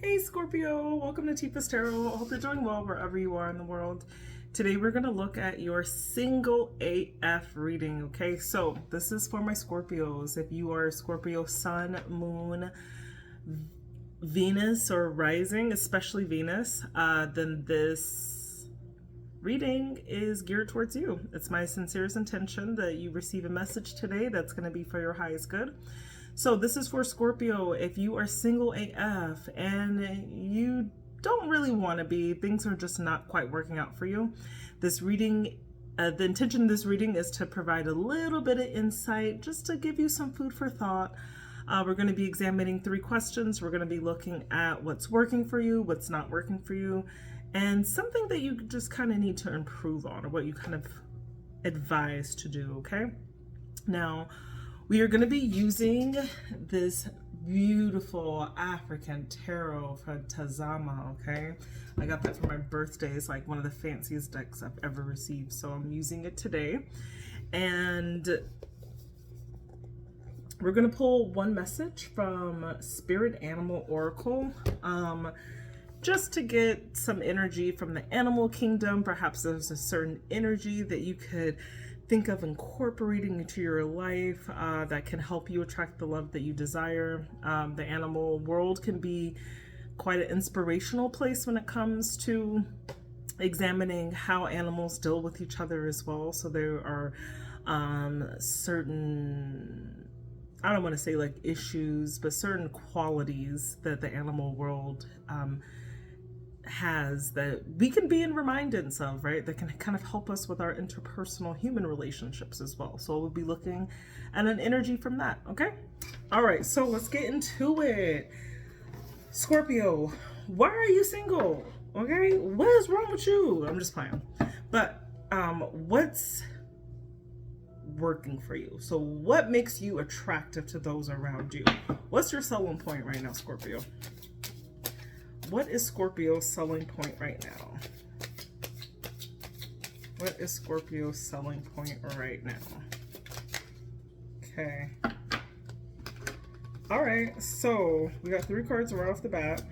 Hey Scorpio, welcome to Tifa's Tarot. I hope you're doing well wherever you are in the world. Today we're going to look at your single AF reading, okay? So this is for my Scorpios. If you are Scorpio Sun, Moon, Venus, or Rising, especially Venus, then this reading is geared towards you. It's my sincerest intention that you receive a message today that's going to be for your highest good. So this is for Scorpio. If you are single AF and you don't really want to be, things are just not quite working out for you, this reading, the intention of this reading is to provide a little bit of insight, just to give you some food for thought. We're going to be examining 3 questions. We're going to be looking at what's working for you, what's not working for you, and something that you just kind of need to improve on, or what you kind of advise to do, okay? Now, we are going to be using this beautiful African tarot from Tazama, okay? I got that for my birthday. It's like one of the fanciest decks I've ever received, so I'm using it today. And we're going to pull one message from Spirit Animal Oracle, just to get some energy from the animal kingdom. Perhaps there's a certain energy that you could think of incorporating into your life that can help you attract the love that you desire. The animal world can be quite an inspirational place when it comes to examining how animals deal with each other as well. So there are certain, I don't want to say like issues, but certain qualities that the animal world has that we can be in remindance of, right? That can kind of help us with our interpersonal human relationships as well. So we'll be looking at an energy from that, okay? All right, so let's get into it. Scorpio, why are you single? Okay, what is wrong with you? I'm just playing. But what's working for you? So what makes you attractive to those around you? What's your selling point right now, Scorpio? What is Scorpio's selling point right now? What is Scorpio's selling point right now? Okay. All right, so we got 3 cards right off the bat.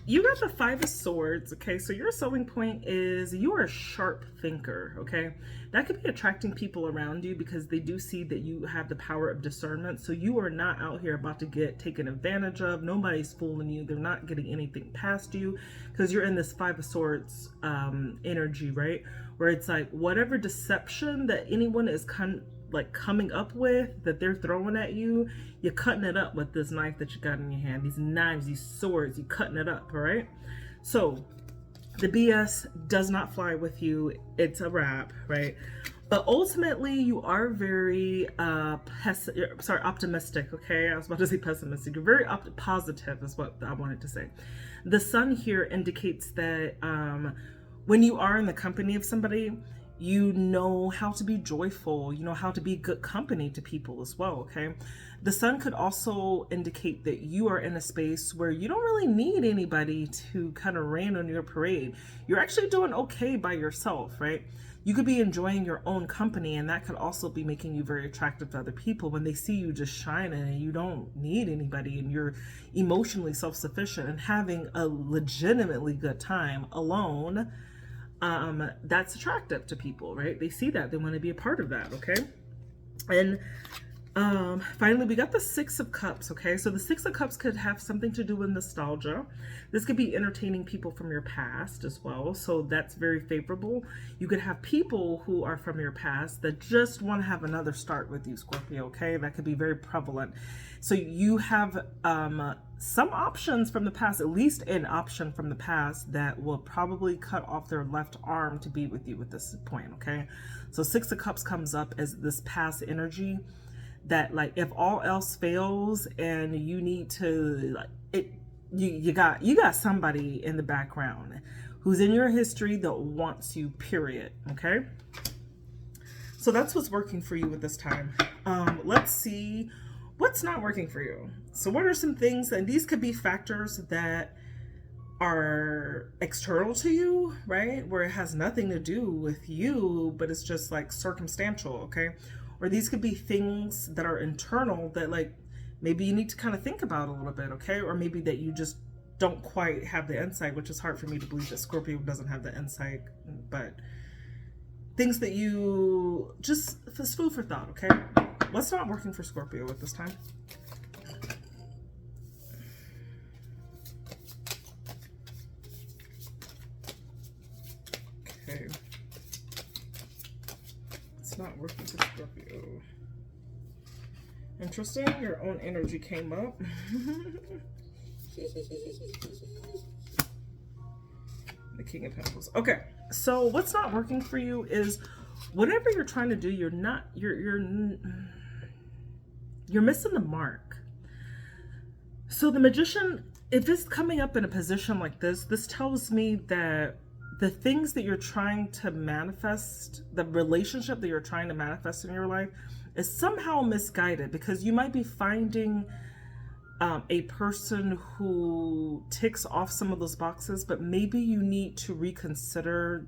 You got the 5 of Swords, okay? So your selling point is you are a sharp thinker, okay? That could be attracting people around you because they do see that you have the power of discernment. So you are not out here about to get taken advantage of. Nobody's fooling you. They're not getting anything past you because you're in this 5 of Swords energy, right? Where it's like whatever deception that anyone is coming up with, that they're throwing at you, you're cutting it up with this knife that you got in your hand. These knives, these swords, you're cutting it up, all right? So the BS does not fly with you. It's a wrap, right? But ultimately, you are very optimistic, okay? I was about to say pessimistic. You're very positive is what I wanted to say. The sun here indicates that when you are in the company of somebody, you know how to be joyful, you know how to be good company to people as well, okay? The sun could also indicate that you are in a space where you don't really need anybody to kind of rain on your parade. You're actually doing okay by yourself, right? You could be enjoying your own company, and that could also be making you very attractive to other people when they see you just shining and you don't need anybody and you're emotionally self-sufficient and having a legitimately good time alone. That's attractive to people, right? They see that, they want to be a part of that, okay? And finally, we got the 6 of Cups, okay? So the 6 of Cups could have something to do with nostalgia. This could be entertaining people from your past as well, so that's very favorable. You could have people who are from your past that just want to have another start with you, Scorpio, okay? That could be very prevalent. So you have some options from the past, at least an option from the past that will probably cut off their left arm to be with you at this point, okay? So 6 of Cups comes up as this past energy that, like, if all else fails and you need to, like, you got somebody in the background who's in your history that wants you, period, okay? So that's what's working for you at this time. Let's see what's not working for you. So what are some things, and these could be factors that are external to you, right? Where it has nothing to do with you, but it's just like circumstantial, okay? Or these could be things that are internal that, like, maybe you need to kind of think about a little bit, okay? Or maybe that you just don't quite have the insight, which is hard for me to believe that Scorpio doesn't have the insight, but things that you just, it's food for thought, okay? What's not working for Scorpio at this time? Okay. It's not working for Scorpio. Interesting. Your own energy came up. The King of Pentacles. Okay. So what's not working for you is whatever you're trying to do, you're missing the mark. So the Magician, if it's coming up in a position like this, this tells me that the things that you're trying to manifest, the relationship that you're trying to manifest in your life is somehow misguided, because you might be finding a person who ticks off some of those boxes, but maybe you need to reconsider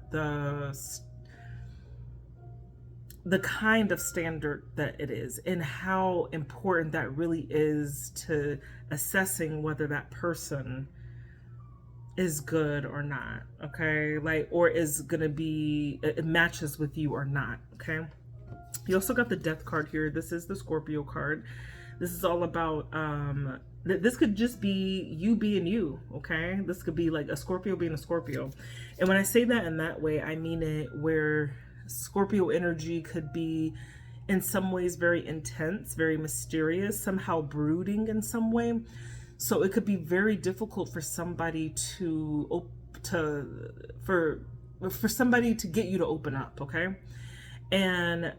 the kind of standard that it is and how important that really is to assessing whether that person is good or not, okay? Like, or is gonna be, it matches with you or not, okay? You also got the Death card here. This is the Scorpio card. This is all about, this could just be you being you, okay? This could be like a Scorpio being a Scorpio. And when I say that in that way, I mean it where Scorpio energy could be in some ways very intense, very mysterious, somehow brooding in some way. So it could be very difficult for somebody for somebody to get you to open up, okay? And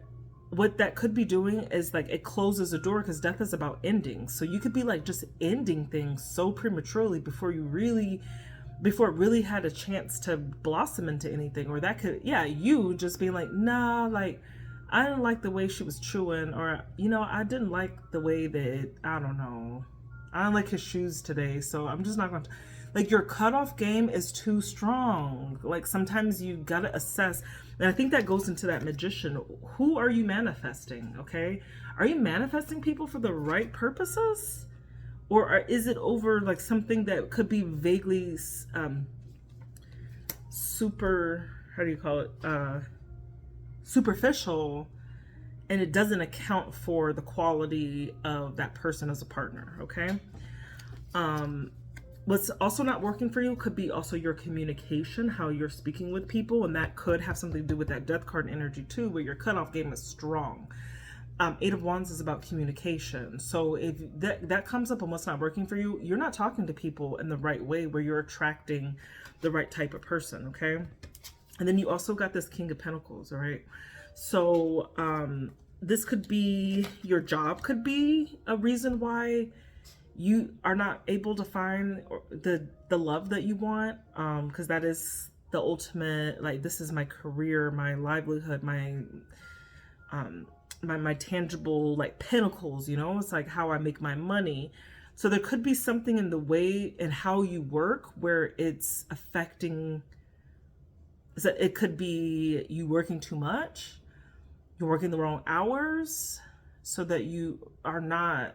what that could be doing is like it closes a door, because death is about ending. So you could be like just ending things so prematurely before it really had a chance to blossom into anything. Or that could, yeah, you just being like, nah, like I didn't like the way she was chewing, or you know, I didn't like the way that, I don't know, I don't like his shoes today, so I'm just not going to, like, your cutoff game is too strong. Like sometimes you gotta assess, and I think that goes into that Magician. Who are you manifesting, okay? Are you manifesting people for the right purposes? Or is it over like something that could be vaguely superficial, and it doesn't account for the quality of that person as a partner, okay? What's also not working for you could be also your communication, how you're speaking with people, and that could have something to do with that Death card energy too, where your cutoff game is strong. Eight of Wands is about communication. So if that comes up and what's not working for you, you're not talking to people in the right way where you're attracting the right type of person, okay? And then you also got this King of Pentacles, all right? So this could be, your job could be a reason why you are not able to find the love that you want, because that is the ultimate, like, this is my career, my livelihood, my tangible, like, pinnacles, you know? It's like how I make my money. So there could be something in the way and how you work where it's affecting, so it could be you working too much, you're working the wrong hours, so that you are not,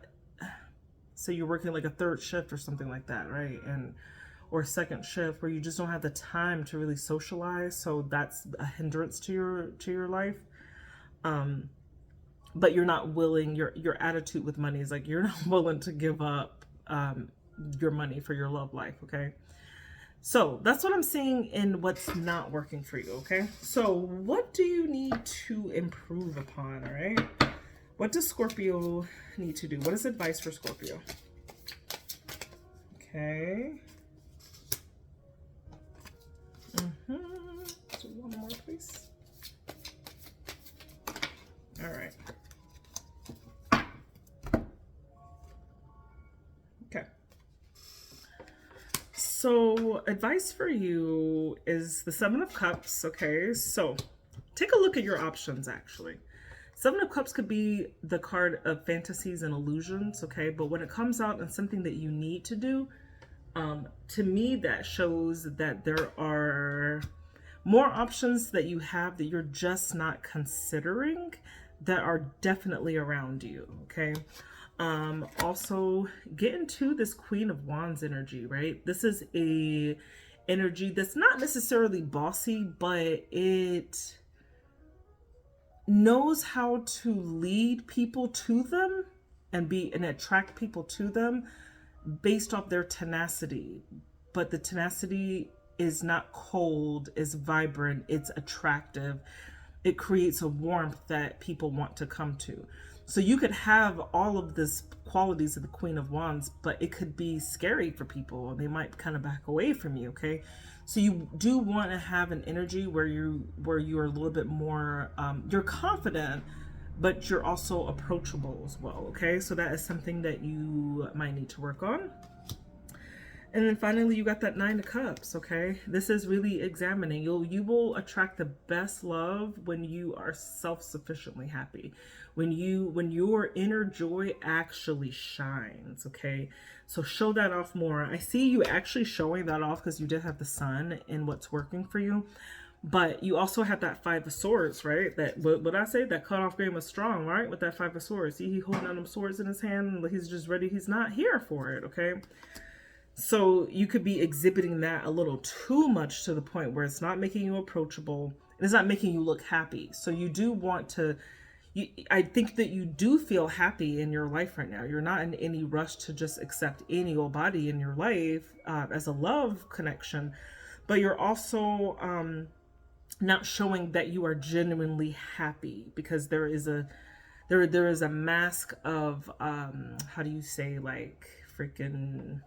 so you're working like a third shift or something like that, right? And or a second shift where you just don't have the time to really socialize, so that's a hindrance to your life. But you're not willing, your attitude with money is like you're not willing to give up your money for your love life, okay? So that's what I'm seeing in what's not working for you, okay? So what do you need to improve upon, all right? What does Scorpio need to do? What is advice for Scorpio? Okay. So one more, please. All right. Okay. So advice for you is the Seven of Cups, okay? So take a look at your options, actually. Seven of Cups could be the card of fantasies and illusions, okay? But when it comes out and something that you need to do, to me, that shows that there are more options that you have that you're just not considering that are definitely around you, okay? Also get into this Queen of Wands energy, right? This is a energy that's not necessarily bossy, but it knows how to lead people to them and attract people to them based off their tenacity. But the tenacity is not cold, it's vibrant, it's attractive. It creates a warmth that people want to come to. So you could have all of this qualities of the Queen of Wands, but it could be scary for people. They might kind of back away from you, okay? So you do want to have an energy where you're a little bit more, you're confident, but you're also approachable as well, okay? So that is something that you might need to work on. And then finally, you got that Nine of Cups, okay? This is really examining. You will attract the best love when you are self-sufficiently happy. When your inner joy actually shines, okay? So show that off more. I see you actually showing that off because you did have the Sun in what's working for you. But you also have that Five of Swords, right? That what I say, that cutoff game was strong, right? With that Five of Swords. See, he holding on them swords in his hand. He's just ready. He's not here for it, okay? So you could be exhibiting that a little too much to the point where it's not making you approachable. And it's not making you look happy. So you do want to, I think that you do feel happy in your life right now. You're not in any rush to just accept any old body in your life as a love connection. But you're also not showing that you are genuinely happy, because there is a mask of how do you say, like, freaking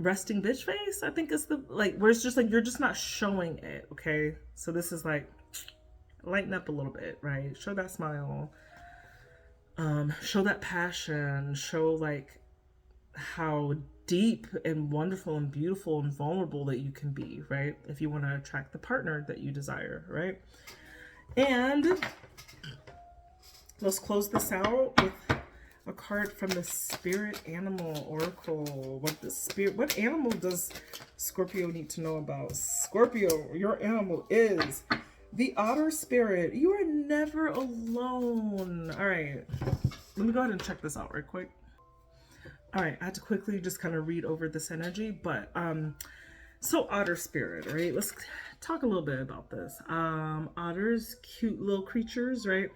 resting bitch face, I think is the, like, where it's just like you're just not showing it, okay? So this is like, lighten up a little bit, right? Show that smile, show that passion, show like how deep and wonderful and beautiful and vulnerable that you can be, right? If you want to attract the partner that you desire, right? And let's close this out with a card from the Spirit Animal Oracle. What animal does Scorpio need to know about? Scorpio, your animal is the Otter Spirit. You are never alone. All right, let me go ahead and check this out right quick. All right, I had to quickly just kind of read over this energy, but so Otter Spirit, right? Let's talk a little bit about this. Otters, cute little creatures, right?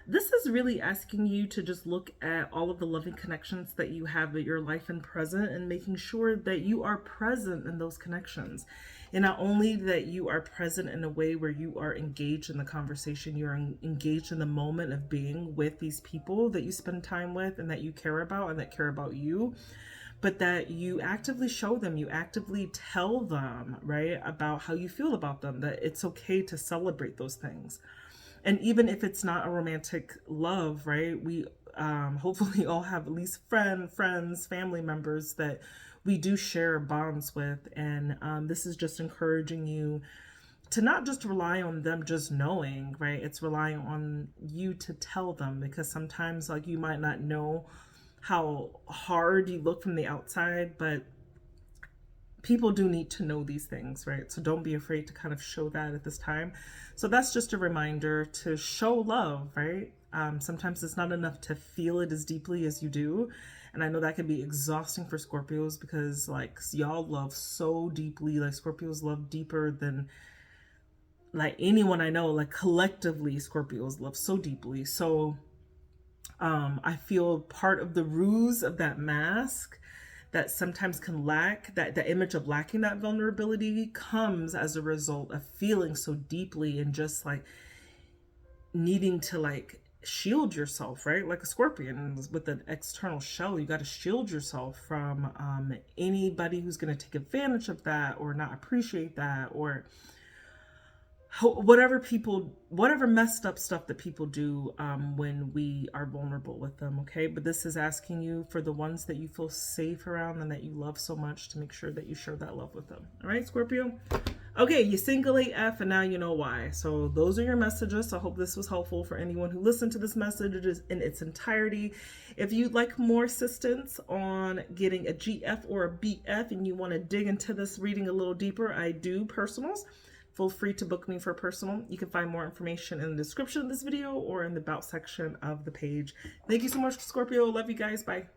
This is really asking you to just look at all of the loving connections that you have in your life and present, and making sure that you are present in those connections. And not only that you are present in a way where you are engaged in the conversation, you're engaged in the moment of being with these people that you spend time with and that you care about and that care about you, but that you actively show them, you actively tell them, right, about how you feel about them, that it's okay to celebrate those things. And even if it's not a romantic love, right, we hopefully all have at least friends, family members that we do share bonds with. And this is just encouraging you to not just rely on them just knowing, right? It's relying on you to tell them, because sometimes, like, you might not know how hard you look from the outside, but people do need to know these things, right? So don't be afraid to kind of show that at this time. So that's just a reminder to show love, right? Sometimes it's not enough to feel it as deeply as you do. And I know that can be exhausting for Scorpios, because like y'all love so deeply, like Scorpios love deeper than like anyone I know, like collectively Scorpios love so deeply. So I feel part of the ruse of that mask that sometimes can lack, that the image of lacking that vulnerability comes as a result of feeling so deeply and just like needing to like shield yourself, right? Like a scorpion with an external shell, you got to shield yourself from anybody who's going to take advantage of that or not appreciate that, or whatever messed up stuff that people do when we are vulnerable with them, okay? But this is asking you for the ones that you feel safe around and that you love so much to make sure that you share that love with them. All right, Scorpio? Okay, you single AF, and now you know why. So those are your messages. I hope this was helpful for anyone who listened to this message in its entirety. If you'd like more assistance on getting a GF or a BF and you want to dig into this reading a little deeper, I do personals. feel free to book me for personal. You can find more information in the description of this video or in the about section of the page. Thank you so much, Scorpio. Love you guys. Bye.